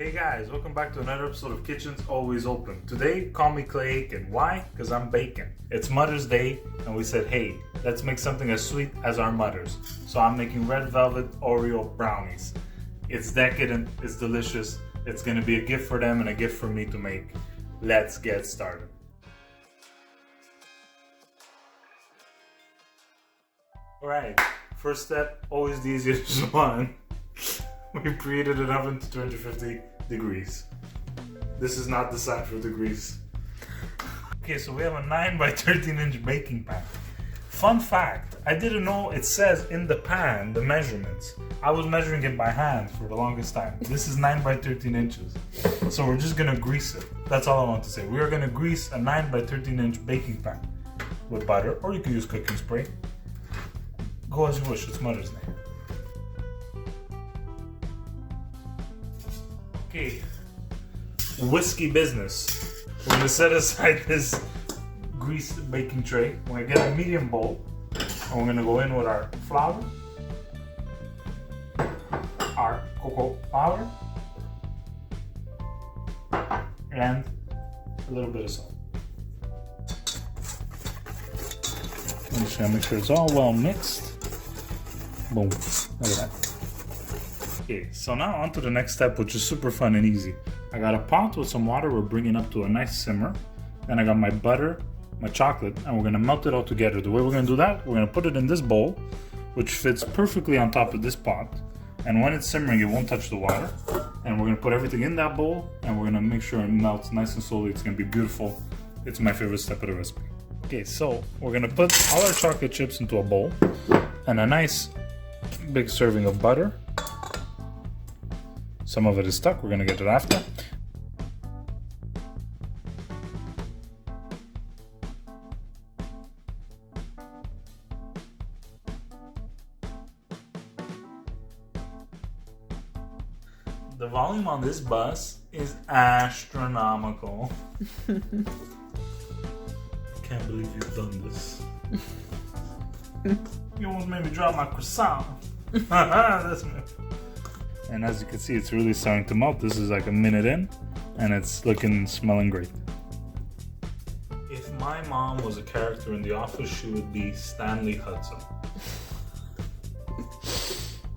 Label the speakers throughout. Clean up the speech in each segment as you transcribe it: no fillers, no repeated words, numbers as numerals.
Speaker 1: Hey guys, welcome back to another episode of Kitchen's Always Open. Today, call me Clay Aiken. Why? Because I'm baking. It's Mother's Day, and we said, hey, let's make something as sweet as our mothers. So I'm making red velvet Oreo brownies. It's decadent, it's delicious, it's gonna be a gift for them and a gift for me to make. Let's get started. Alright, first step, always the easiest one. We preheated an oven to 250 degrees. This is not designed for degrees. Okay, so we have a 9 by 13 inch baking pan. Fun fact, I didn't know it says in the pan the measurements. I was measuring it by hand for the longest time. This is 9 by 13 inches. So we're just gonna grease it. That's all I want to say. We are gonna grease a 9 by 13 inch baking pan with butter, or you can use cooking spray. Go as you wish, it's Mother's Day. Okay, whiskey business. We're gonna set aside this greased baking tray. We're gonna get a medium bowl, and we're gonna go in with our flour, our cocoa powder, and a little bit of salt. I'm just gonna make sure it's all well mixed. Boom, look at that. Okay, so now on to the next step, which is super fun and easy. I got a pot with some water we're bringing up to a nice simmer. Then I got my butter, my chocolate, and we're gonna melt it all together. The way we're gonna do that, we're gonna put it in this bowl, which fits perfectly on top of this pot. And when it's simmering, it won't touch the water. And we're gonna put everything in that bowl, and we're gonna make sure it melts nice and slowly. It's gonna be beautiful. It's my favorite step of the recipe. Okay, so we're gonna put all our chocolate chips into a bowl, and a nice big serving of butter. Some of it is stuck, we're gonna get it after. The volume on this bus is astronomical. Can't believe you've done this. You almost made me drop my croissant. That's me. And as you can see, it's really starting to melt. This is like a minute in, and it's looking, smelling great. If my mom was a character in The Office, she would be Stanley Hudson.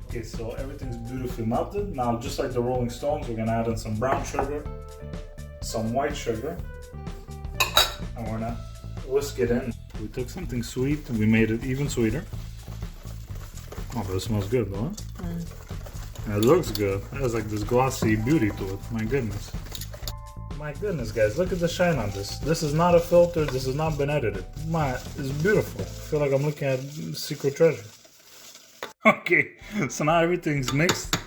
Speaker 1: Okay, so everything's beautifully melted. Now, just like the Rolling Stones, we're gonna add in some brown sugar, some white sugar, and we're gonna whisk it in. We took something sweet and we made it even sweeter. Oh, but it smells good, though. Huh? And it looks good. It has like this glossy beauty to it. My goodness. My goodness, guys, look at the shine on this. This is not a filter. This has not been edited. It's beautiful. I feel like I'm looking at secret treasure. Okay, so now everything's mixed,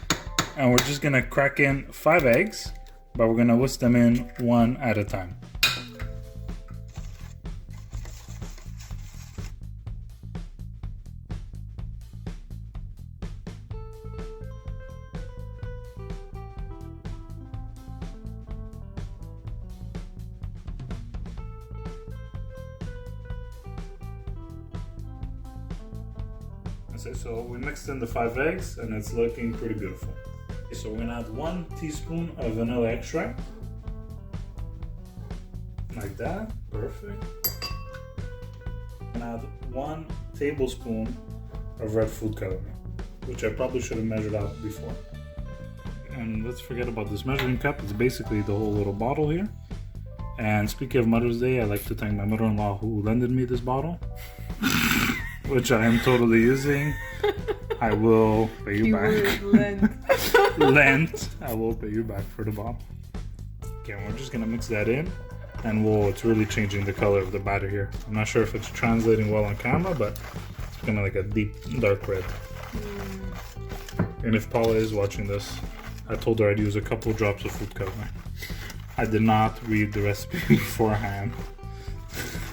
Speaker 1: and we're just gonna crack in 5 eggs, but we're gonna whisk them in one at a time. So we mixed in the 5 eggs, and it's looking pretty beautiful. So we're gonna add 1 teaspoon of vanilla extract. Like that, perfect. And add 1 tablespoon of red food coloring, which I probably should have measured out before. And let's forget about this measuring cup. It's basically the whole little bottle here. And speaking of Mother's Day, I'd like to thank my mother-in-law who lended me this bottle. Which I am totally using. I will pay you back. Lent. I will pay you back for the bottle. Okay, and we're just gonna mix that in, and whoa, it's really changing the color of the batter here. I'm not sure if it's translating well on camera, but it's kind of like a deep dark red. And if Paula is watching this, I told her I'd use a couple drops of food coloring. I did not read the recipe beforehand.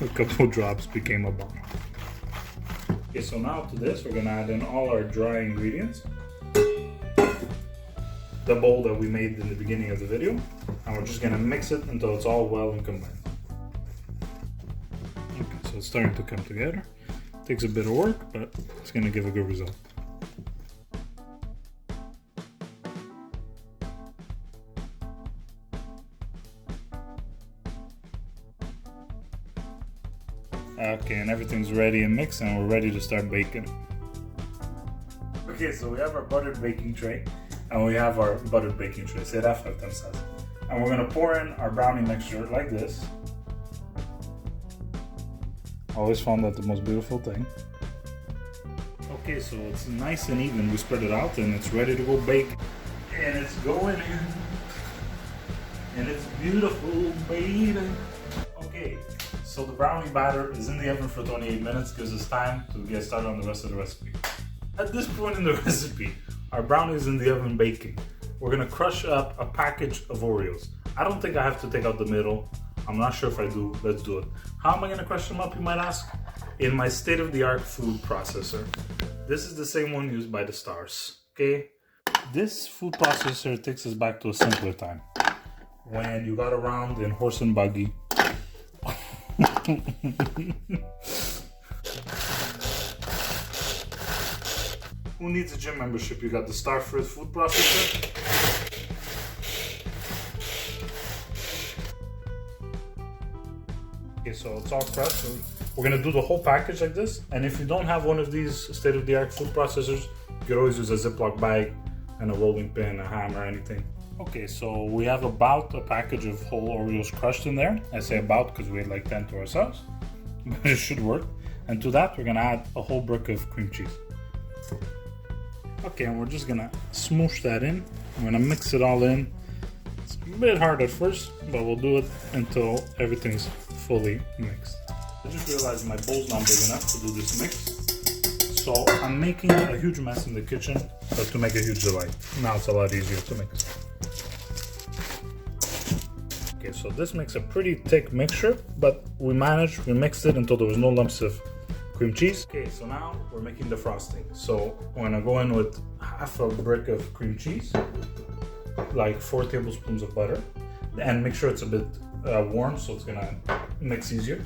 Speaker 1: A couple drops became a bottle. Okay, so now to this, we're gonna add in all our dry ingredients. The bowl that we made in the beginning of the video. And we're just gonna mix it until it's all well and combined. Okay, so it's starting to come together. Takes a bit of work, but it's gonna give a good result. Okay, and everything's ready and mixed, and we're ready to start baking. Okay, so we have our buttered baking tray, and we have our buttered baking tray. Say that 5 times fast. And we're gonna pour in our brownie mixture like this. Always found that the most beautiful thing. Okay, so it's nice and even. We spread it out, and it's ready to go bake. And it's going in. And it's beautiful, baby. Okay, so the brownie batter is in the oven for 28 minutes. Gives us time to get started on the rest of the recipe. At this point in the recipe, our brownie is in the oven baking. We're gonna crush up a package of Oreos. I don't think I have to take out the middle. I'm not sure if I do. Let's do it. How am I gonna crush them up, you might ask? In my state-of-the-art food processor. This is the same one used by the stars, okay? This food processor takes us back to a simpler time. When you got around in horse and buggy. Who needs a gym membership? You got the Star Fruit food processor. Okay, so it's all pressed. So we're gonna do the whole package like this. And if you don't have one of these state-of-the-art food processors, you could always use a Ziploc bag and a rolling pin, a hammer, anything. Okay, so we have about a package of whole Oreos crushed in there. I say about because we had like 10 to ourselves, but it should work. And to that, we're gonna add a whole brick of cream cheese. Okay, and we're just gonna smoosh that in. I'm gonna mix it all in. It's a bit hard at first, but we'll do it until everything's fully mixed. I just realized my bowl's not big enough to do this mix. So I'm making a huge mess in the kitchen, but to make a huge delight. Now it's a lot easier to mix. Okay, so this makes a pretty thick mixture, but we mixed it until there was no lumps of cream cheese. Okay, so now we're making the frosting. So we're gonna go in with half a brick of cream cheese, like 4 tablespoons of butter, and make sure it's a bit warm so it's gonna mix easier.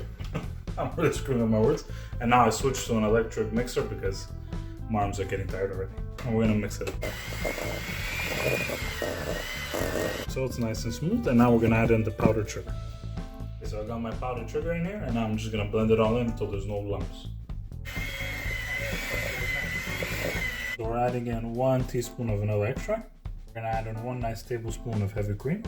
Speaker 1: I'm really screwing up my words. And now I switched to an electric mixer because my arms are getting tired already. And we're gonna mix it up. So it's nice and smooth, and now we're gonna add in the powdered sugar. Okay, so I got my powdered sugar in here, and now I'm just gonna blend it all in until there's no lumps. So we're adding in 1 teaspoon of vanilla extract. We're gonna add in 1 nice tablespoon of heavy cream.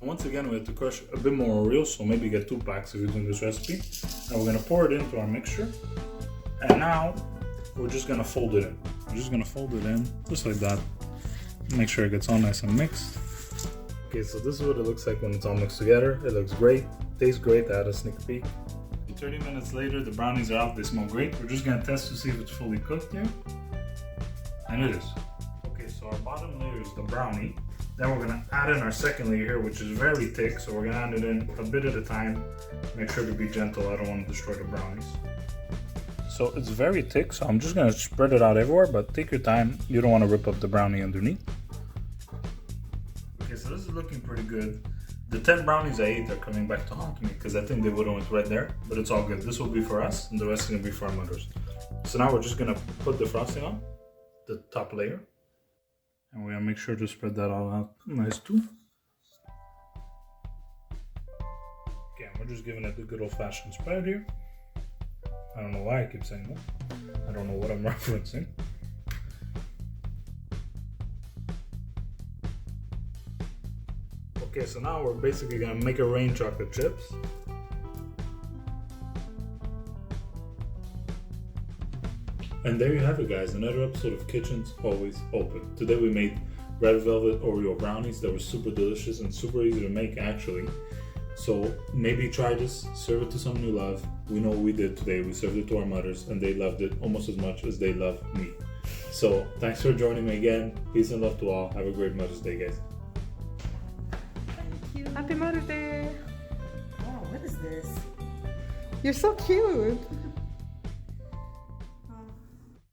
Speaker 1: Once again, we have to crush a bit more Oreos, so maybe get 2 packs if you're doing this recipe. And we're gonna pour it into our mixture. And now we're just gonna fold it in. We're just gonna fold it in, just like that. Make sure it gets all nice and mixed. Okay, so this is what it looks like when it's all mixed together. It looks great, tastes great. I had a sneak peek. 30 minutes later, the brownies are out. They smell great. We're just gonna test to see if it's fully cooked here. And it is. Okay, so our bottom layer is the brownie. Then we're gonna add in our second layer here, which is very thick. So we're gonna add it in a bit at a time. Make sure to be gentle. I don't want to destroy the brownies. So it's very thick, so I'm just gonna spread it out everywhere, but take your time. You don't want to rip up the brownie underneath. Okay, so this is looking pretty good. The 10 brownies I ate are coming back to haunt me because I think they would have went right there, but it's all good. This will be for us, and the rest is gonna be for our mothers. So now we're just gonna put the frosting on, the top layer, and we're gonna make sure to spread that all out nice too. Okay, we're just giving it the good old-fashioned spread here. I don't know why I keep saying that. I don't know what I'm referencing. Okay, so now we're basically gonna make a rain chocolate chips. And there you have it, guys, another episode of Kitchens Always Open. Today we made red velvet Oreo brownies that were super delicious and super easy to make, actually. So maybe try this, serve it to someone you love. We know what we did today. We served it to our mothers and they loved it almost as much as they love me. So thanks for joining me again. Peace and love to all. Have a great Mother's Day, guys.
Speaker 2: Thank you. Happy Mother's Day.
Speaker 3: Oh, what is this?
Speaker 2: You're so cute.